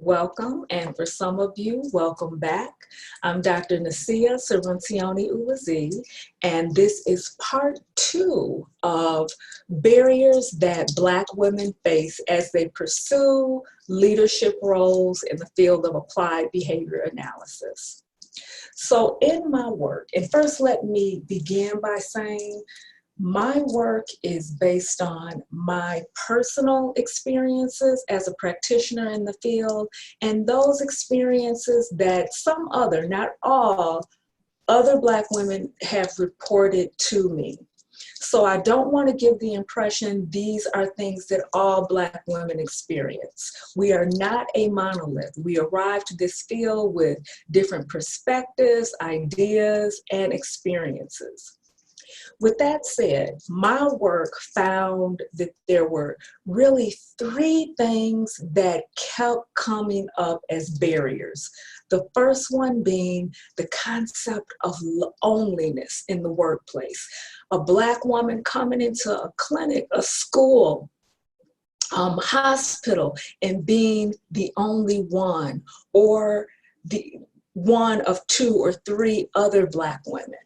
Welcome, and for some of you, welcome back. I'm Dr. Nasiah Cirincione-Ulezi, and this is part 2 of barriers that Black women face as they pursue leadership roles in the field of applied behavior analysis. So in my work, and first let me begin by saying my work is based on my personal experiences as a practitioner in the field and those experiences that some other, not all, other Black women have reported to me. So I don't want to give the impression these are things that all Black women experience. We are not a monolith. We arrived to this field with different perspectives, ideas, and experiences. With that said, my work found that there were really 3 things that kept coming up as barriers. The first one being the concept of loneliness in the workplace. A Black woman coming into a clinic, a school, hospital, and being the only one, or the one of 2 or 3 other Black women.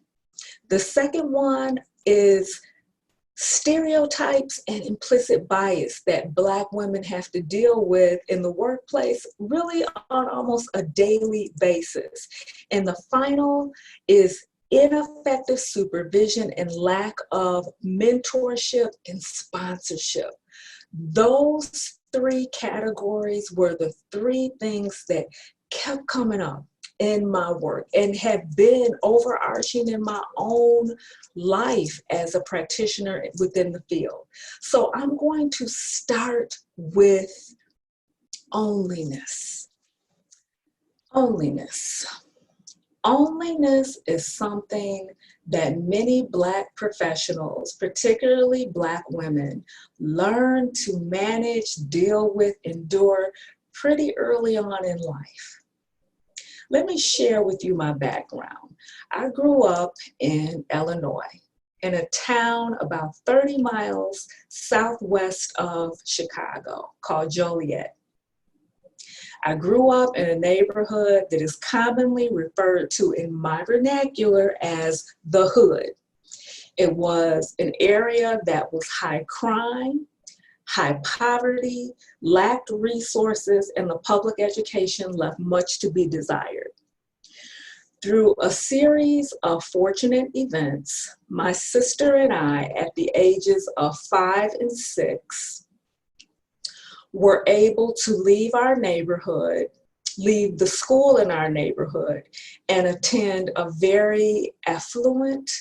The second one is stereotypes and implicit bias that Black women have to deal with in the workplace really on almost a daily basis. And the final is ineffective supervision and lack of mentorship and sponsorship. Those 3 categories were the 3 things that kept coming up in my work and have been overarching in my own life as a practitioner within the field. So I'm going to start with loneliness. Loneliness. Loneliness is something that many Black professionals, particularly Black women, learn to manage, deal with, endure pretty early on in life. Let me share with you my background. I grew up in Illinois, in a town about 30 miles southwest of Chicago called Joliet. I grew up in a neighborhood that is commonly referred to in my vernacular as the hood. It was an area that was high crime, high poverty, lacked resources, and the public education left much to be desired. Through a series of fortunate events, my sister and I, at the ages of 5 and 6, were able to leave our neighborhood, leave the school in our neighborhood, and attend a very affluent,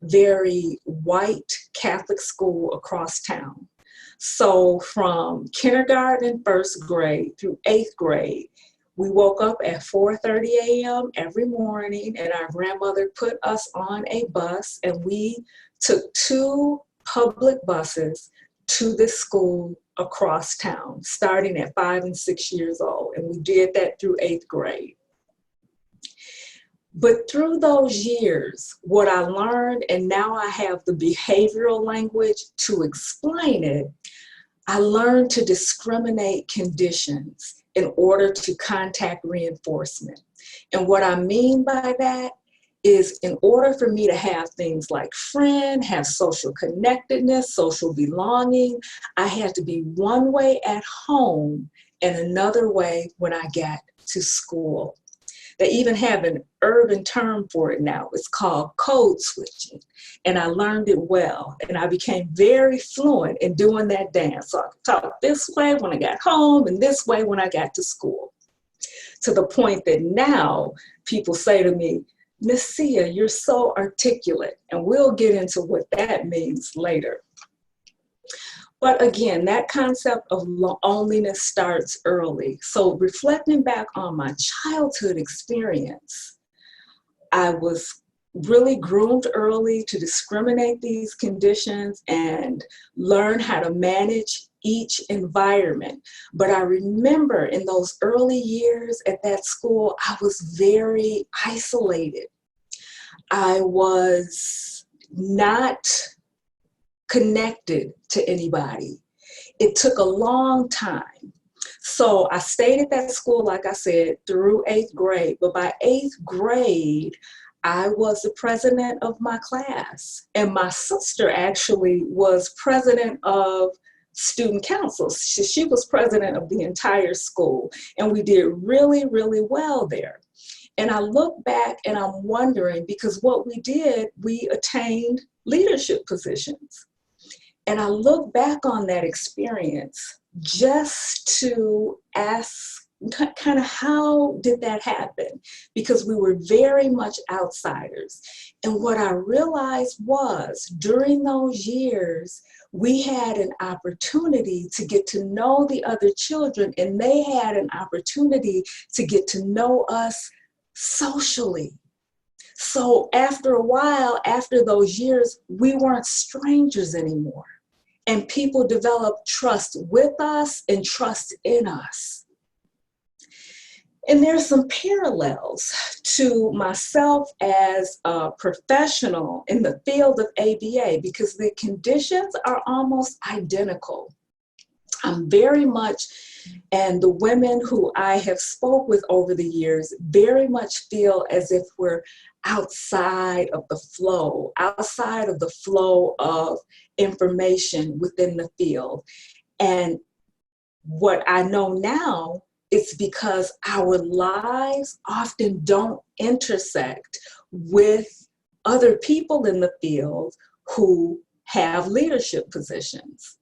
very white Catholic school across town. So from kindergarten and 1st grade through 8th grade, we woke up at 4:30 a.m. every morning, and our grandmother put us on a bus, and we took 2 public buses to this school across town, starting at 5 and 6 years old, and we did that through 8th grade. But through those years, what I learned, and now I have the behavioral language to explain it, I learned to discriminate conditions in order to contact reinforcement. And what I mean by that is, in order for me to have things like friend, have social connectedness, social belonging, I had to be one way at home and another way when I got to school. They even have an urban term for it now. It's called code switching. And I learned it well. And I became very fluent in doing that dance. So I could talk this way when I got home and this way when I got to school. To the point that now people say to me, Nasiah, you're so articulate. And we'll get into what that means later. But again, that concept of loneliness starts early. So reflecting back on my childhood experience, I was really groomed early to discriminate these conditions and learn how to manage each environment. But I remember in those early years at that school, I was very isolated. I was not connected to anybody. It took a long time. So I stayed at that school, like I said, through 8th grade. But by 8th grade, I was the president of my class. And my sister actually was president of student council. She was president of the entire school. And we did really, really well there. And I look back and I'm wondering, because what we did, we attained leadership positions. And I look back on that experience just to ask kind of how did that happen? Because we were very much outsiders. And what I realized was during those years, we had an opportunity to get to know the other children, and they had an opportunity to get to know us socially. So after a while, after those years, we weren't strangers anymore. And people developed trust with us and trust in us. And there's some parallels to myself as a professional in the field of ABA because the conditions are almost identical. I'm very much, and the women who I have spoke with over the years very much feel as if we're outside of the flow of information within the field. And what I know now, it's because our lives often don't intersect with other people in the field who have leadership positions.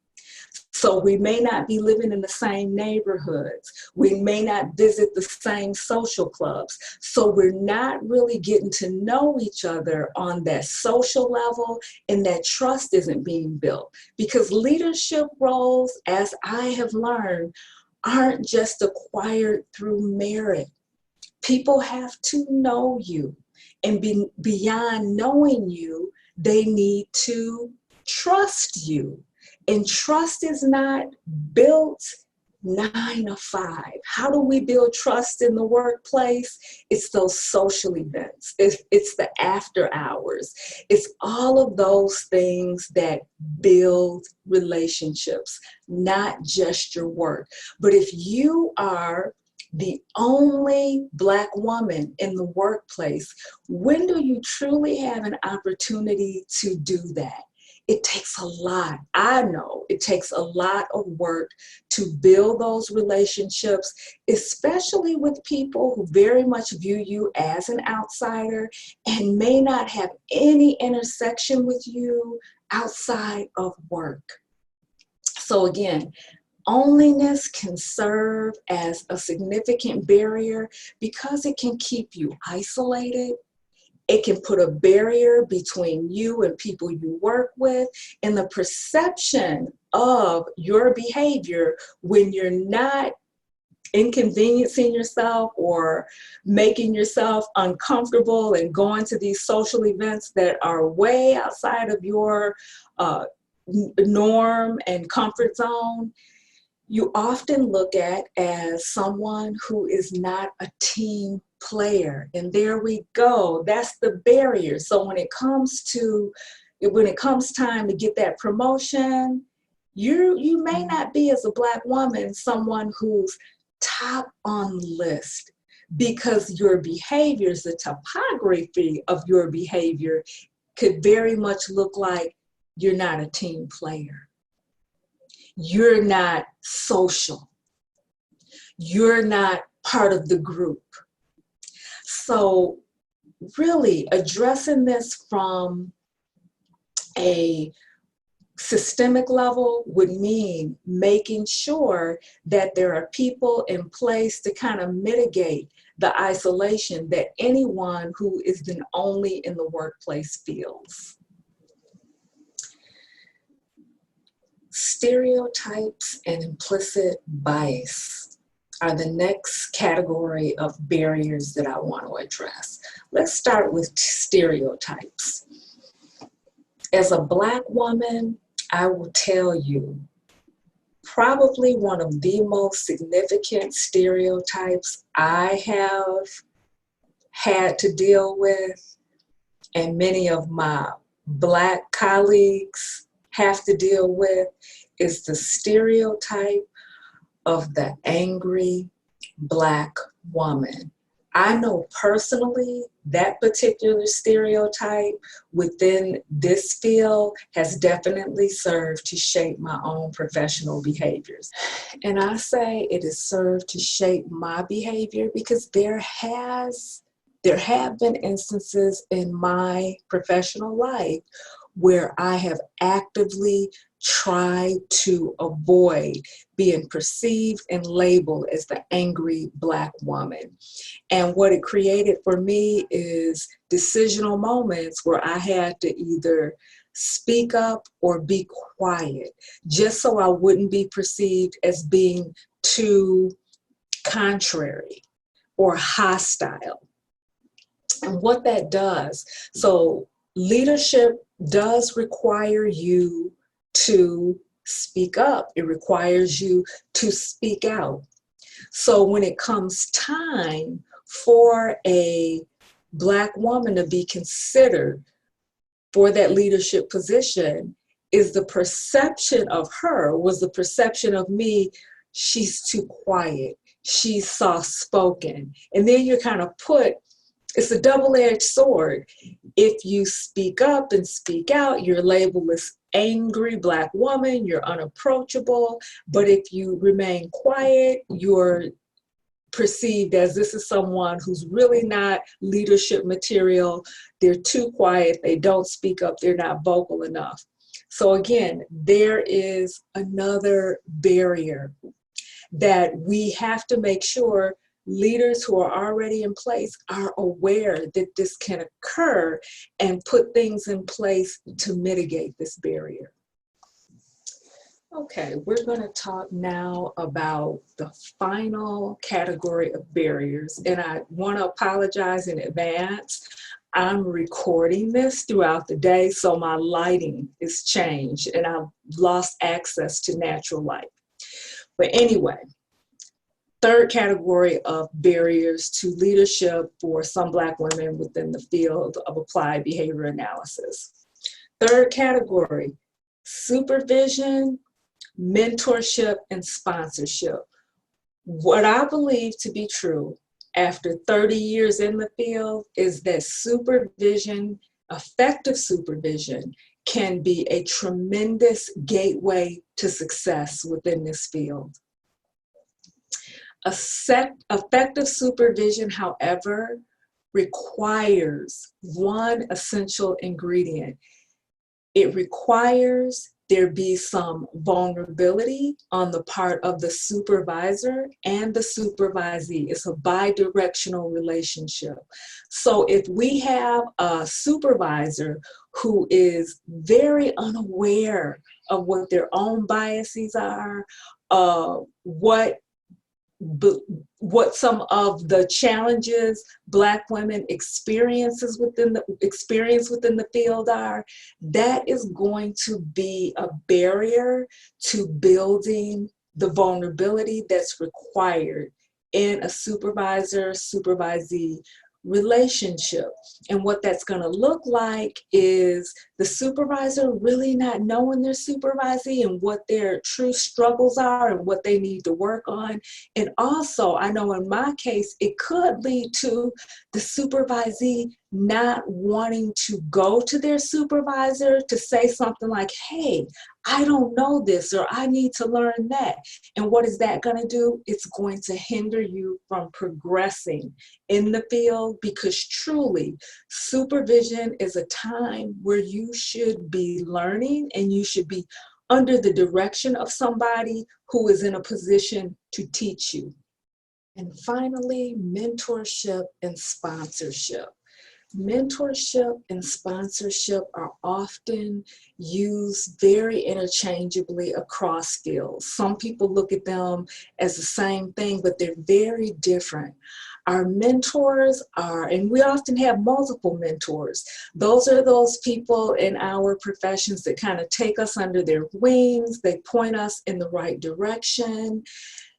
So we may not be living in the same neighborhoods. We may not visit the same social clubs. So we're not really getting to know each other on that social level, and that trust isn't being built. Because leadership roles, as I have learned, aren't just acquired through merit. People have to know you. And beyond knowing you, they need to trust you. And trust is not built 9 to 5. How do we build trust in the workplace? It's those social events. It's the after hours. It's all of those things that build relationships, not just your work. But if you are the only Black woman in the workplace, when do you truly have an opportunity to do that? It takes a lot. I know it takes a lot of work to build those relationships, especially with people who very much view you as an outsider and may not have any intersection with you outside of work. So again, loneliness can serve as a significant barrier because it can keep you isolated. It can put a barrier between you and people you work with, and the perception of your behavior when you're not inconveniencing yourself or making yourself uncomfortable and going to these social events that are way outside of your norm and comfort zone. You often look at as someone who is not a team player. And there we go. That's the barrier. So when it comes time to get that promotion, you may not be, as a Black woman, someone who's top on the list, because your behaviors, the topography of your behavior could very much look like you're not a team player. You're not social. You're not part of the group. So really addressing this from a systemic level would mean making sure that there are people in place to kind of mitigate the isolation that anyone who is then only in the workplace feels. Stereotypes and implicit bias are the next category of barriers that I want to address. Let's start with stereotypes. As a Black woman, I will tell you, probably one of the most significant stereotypes I have had to deal with, and many of my Black colleagues have to deal with, is the stereotype of the angry Black woman. I know personally that particular stereotype within this field has definitely served to shape my own professional behaviors. And I say it has served to shape my behavior because there have been instances in my professional life where I have actively tried to avoid being perceived and labeled as the angry Black woman. And what it created for me is decisional moments where I had to either speak up or be quiet, just so I wouldn't be perceived as being too contrary or hostile. And what that does, so leadership does require you to speak up. It requires you to speak out. So when it comes time for a Black woman to be considered for that leadership position, was the perception of me, she's too quiet, she's soft-spoken. And then you're kind of put, it's a double-edged sword. If you speak up and speak out, you're labeled as angry Black woman, you're unapproachable. But if you remain quiet, you're perceived as this is someone who's really not leadership material. They're too quiet, they don't speak up, they're not vocal enough. So again, there is another barrier that we have to make sure leaders who are already in place are aware that this can occur and put things in place to mitigate this barrier. Okay, we're going to talk now about the final category of barriers. And I want to apologize in advance. I'm recording this throughout the day, so my lighting is changed and I've lost access to natural light. But anyway, third category of barriers to leadership for some Black women within the field of applied behavior analysis. Third category, supervision, mentorship, and sponsorship. What I believe to be true after 30 years in the field is that supervision, effective supervision, can be a tremendous gateway to success within this field. Effective supervision, however, requires one essential ingredient. It requires there be some vulnerability on the part of the supervisor and the supervisee. It's a bi-directional relationship. So if we have a supervisor who is very unaware of what their own biases are, what some of the challenges Black women experience within the field are, that is going to be a barrier to building the vulnerability that's required in a supervisor-supervisee relationship. And what that's going to look like is the supervisor really not knowing their supervisee and what their true struggles are and what they need to work on. And also, I know in my case, it could lead to the supervisee not wanting to go to their supervisor to say something like, hey, I don't know this, or I need to learn that. And what is that going to do? It's going to hinder you from progressing in the field, because truly, supervision is a time where you should be learning and you should be under the direction of somebody who is in a position to teach you. And finally, mentorship and sponsorship. Mentorship and sponsorship are often used very interchangeably across fields. Some people look at them as the same thing, but they're very different. Our mentors are, and we often have multiple mentors. Those are those people in our professions that kind of take us under their wings. They point us in the right direction.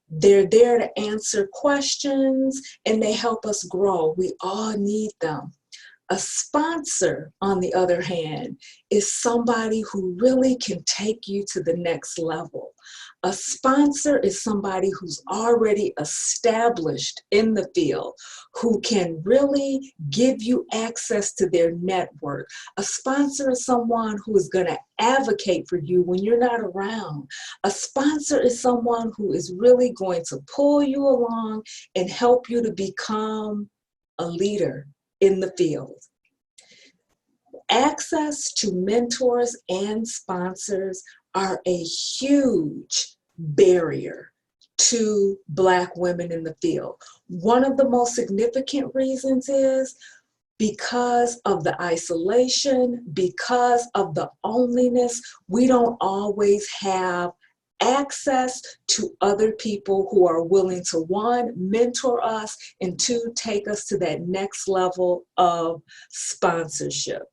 They're there to answer questions and they help us grow. We all need them. A sponsor, on the other hand, is somebody who really can take you to the next level. A sponsor is somebody who's already established in the field, who can really give you access to their network. A sponsor is someone who is going to advocate for you when you're not around. A sponsor is someone who is really going to pull you along and help you to become a leader in the field. Access to mentors and sponsors are a huge barrier to Black women in the field. One of the most significant reasons is because of the isolation, because of the loneliness. We don't always have access to other people who are willing to, one, mentor us, and two, take us to that next level of sponsorship.